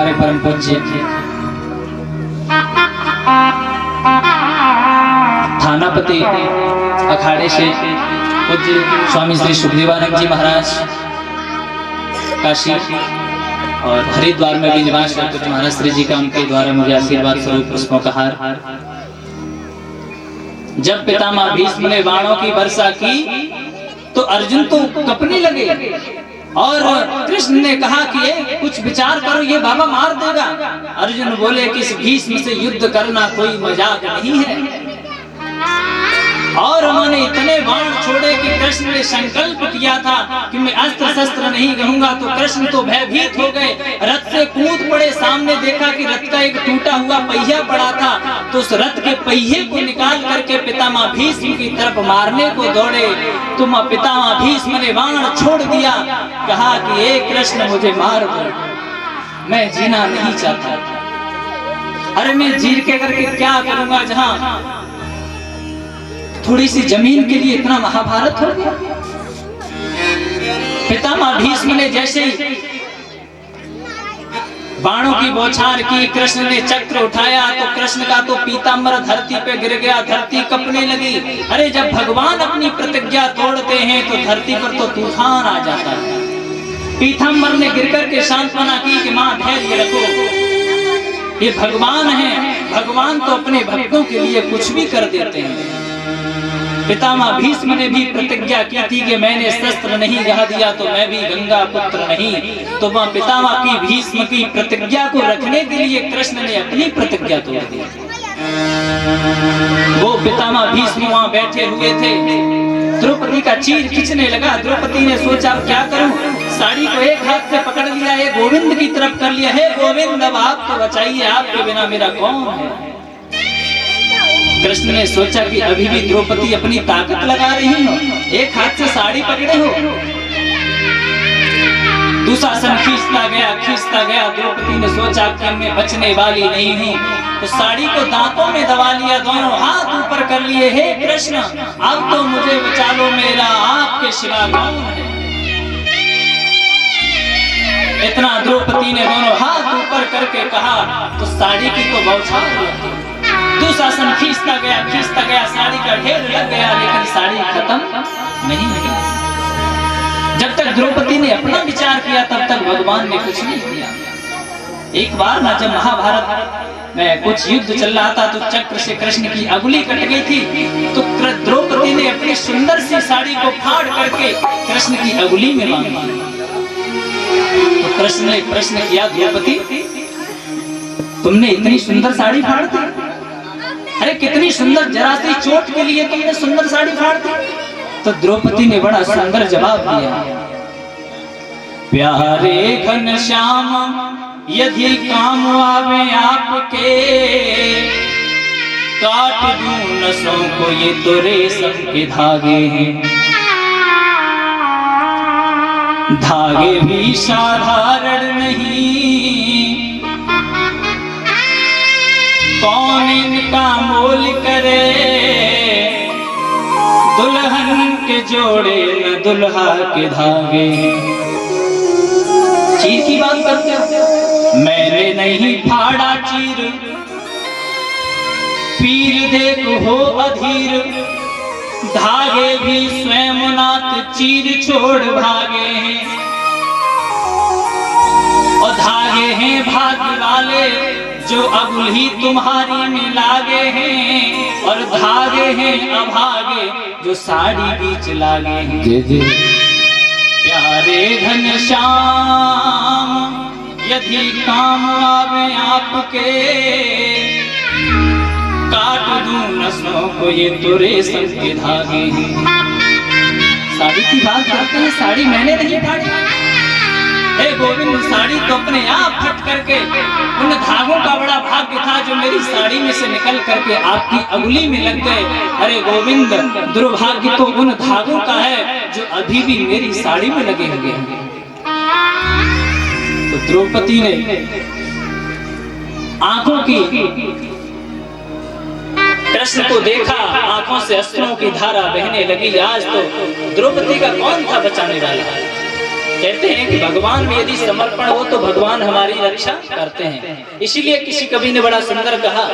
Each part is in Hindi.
हमारे परम पूज्य थानापति अखाड़े से पूज्य स्वामी श्री सुखदेवानंद जी महाराज काशी और हरिद्वार में भी निवास करते पूज्य महाराज श्री जी का उनके द्वारा मुझे आशीर्वाद स्वरूप पुष्पों का हार। जब पितामह भीष्म ने बाणों की वर्षा की तो अर्जुन तो कपने लगे और कृष्ण ने कहा कि ये कुछ विचार करो, ये बाबा मार देगा। अर्जुन बोले कि इस भीष्म से युद्ध करना कोई मजाक नहीं है। और उन्होंने इतने बाण छोड़े कि कृष्ण ने संकल्प किया था कि मैं अस्त्र शस्त्र नहीं कहूंगा, तो कृष्ण तो भयभीत हो गए, रथ से कूद पड़े। सामने देखा कि रथ का एक टूटा हुआ पहिया पड़ा था, तो उस रथ के पहिए को निकाल करके पितामह भीष्म की तरफ मारने को दौड़े। तो पितामह भीष्म ने बाण छोड़ दिया, कहा कि हे कृष्ण मुझे मार दो, मैं जीना नहीं चाहता। अरे मैं जी के करके क्या करूंगा, जहां थोड़ी सी जमीन के लिए इतना महाभारत हो गया। पितामह भीष्म ने जैसे ही बाणों की बौछार की, कृष्ण ने चक्र उठाया तो कृष्ण का तो पीताम्बर धरती पे गिर गया, धरती कपने लगी। अरे जब भगवान अपनी प्रतिज्ञा तोड़ते हैं तो धरती पर तो तूफान आ जाता है। पीताम्बर ने गिरकर के सांत्वना की कि मां धैर्य रखो, ये भगवान है, भगवान तो अपने भक्तों के लिए कुछ भी कर देते हैं। पितामह भीष्म ने भी प्रतिज्ञा की थी कि मैंने शस्त्र नहीं गिरा दिया तो मैं भी गंगा पुत्र नहीं। तो वह पितामह की भीष्म की प्रतिज्ञा को रखने के लिए कृष्ण ने अपनी प्रतिज्ञा तोड़ दी। वो पितामह भीष्म वहां बैठे हुए थे, द्रौपदी का चीर खींचने लगा। द्रौपदी ने सोचा अब क्या करूं, साड़ी को एक हाथ से पकड़ लिया, है गोविंद की तरफ कर लिया, है गोविंद अब आप तो बचाइए, आपके बिना मेरा कौन है। कृष्ण ने सोचा कि अभी भी द्रौपदी अपनी ताकत लगा रही हो, एक हाथ से साड़ी पकड़े हो। दुशासन खींचता गया। द्रौपदी ने सोचा कि मैं बचने वाली नहीं हूँ, तो साड़ी को दांतों में दबा लिया, दोनों हाथ ऊपर कर लिए, हे कृष्ण अब तो मुझे बचा लो, मेरा आपके सिवा कौन है। इतना द्रौपदी ने दोनों हाथ ऊपर करके कहा तो साड़ी की तो बौछार हुई। दुशासन खींचता गया, साड़ी का ढेर लग गया, लेकिन साड़ी खत्म नहीं हुई। जब तक द्रौपदी ने अपना विचार किया तब तक भगवान ने कुछ नहीं किया। एक बार ना जब महाभारत में कुछ युद्ध चल रहा था तो चक्र से कृष्ण की अंगुली कट गई थी, तो द्रौपदी ने अपनी सुंदर सी साड़ी को फाड़ करके कृष्ण की अंगुली में बांध दिया। तो कृष्ण ने प्रश्न किया, द्रौपदी तुमने इतनी सुंदर साड़ी फाड़ दी, अरे कितनी सुंदर, जरा सी चोट के लिए तुमने सुंदर साड़ी फाड़ दी। तो द्रौपदी ने बड़ा सुंदर जवाब दिया, प्यारे घनश्याम यदि काम आवे आपके, काट दूं नसों को ये तो रेशम के धागे हैं। धागे भी साधारण नहीं, कौन इनका मोल करे, दुल्हन के जोड़े न दुल्हा के धागे। चीर की बात करते हो, मैंने नहीं फाड़ा चीर, पीर देख हो अधीर, धागे भी स्वयं नाथ चीर छोड़ भागे हैं। और धागे हैं भाग्य वाले जो अगुल तुम्हारी में लागे हैं, और धागे हैं अभागे जो साड़ी बीच लागे हैं। प्यारे घनश्याम यदि काम आवे आपके, काट दूं नसों को ये तो रेशम के धागे हैं। साड़ी की बात करते हैं, साड़ी मैंने नहीं फाड़ी, हे गोविंद साड़ी तो अपने आप फट करके, उन धागों का बड़ा भाग्य था जो मेरी साड़ी में से निकल करके आपकी अंगुली में लग गए। अरे गोविंद दुर्भाग्य तो उन धागों का है जो अभी भी मेरी साड़ी में लगे हुए हैं। तो द्रौपदी ने आंखों की कृष्ण को देखा, आंखों से अश्रुओं की धारा बहने लगी। आज तो द्रौपदी का कौन था बचाने वाला। कहते हैं कि भगवान में यदि समर्पण हो तो भगवान हमारी रक्षा करते हैं। इसीलिए किसी कवि ने बड़ा सुंदर कहा,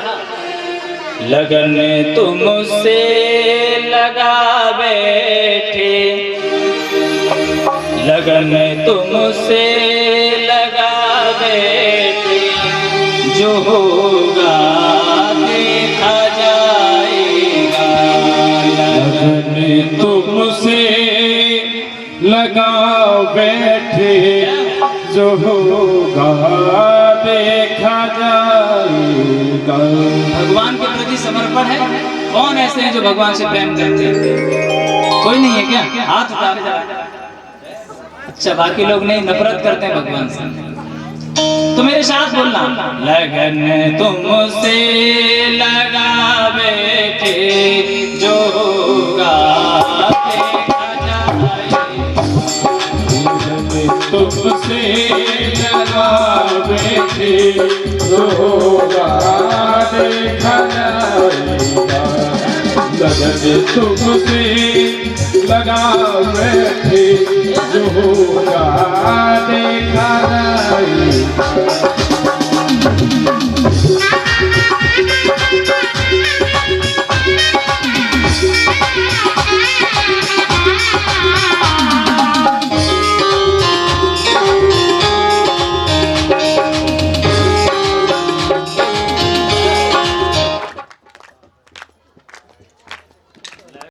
लगन तुमसे लगा बैठे, लगन तुमसे लगा बैठे, जो होगा देखा जाएगा। लगन तुमसे लगा बैठे, जो होगा देखा जाएगा। भगवान के प्रति समर्पण है। कौन ऐसे हैं जो भगवान से प्रेम करते हैं? कोई नहीं है क्या? हाथ उठाओ जरा। अच्छा, बाकी लोग नहीं, नफरत करते हैं भगवान से। तो मेरे साथ बोलना, लगन तुमसे लगा बैठे, जो होगा देखा जाएगा। तुमसे लगा बैठे, जो होगा देखा जाएगा। लगन तुमसे लगा बैठे, जो होगा देखा जाएगा।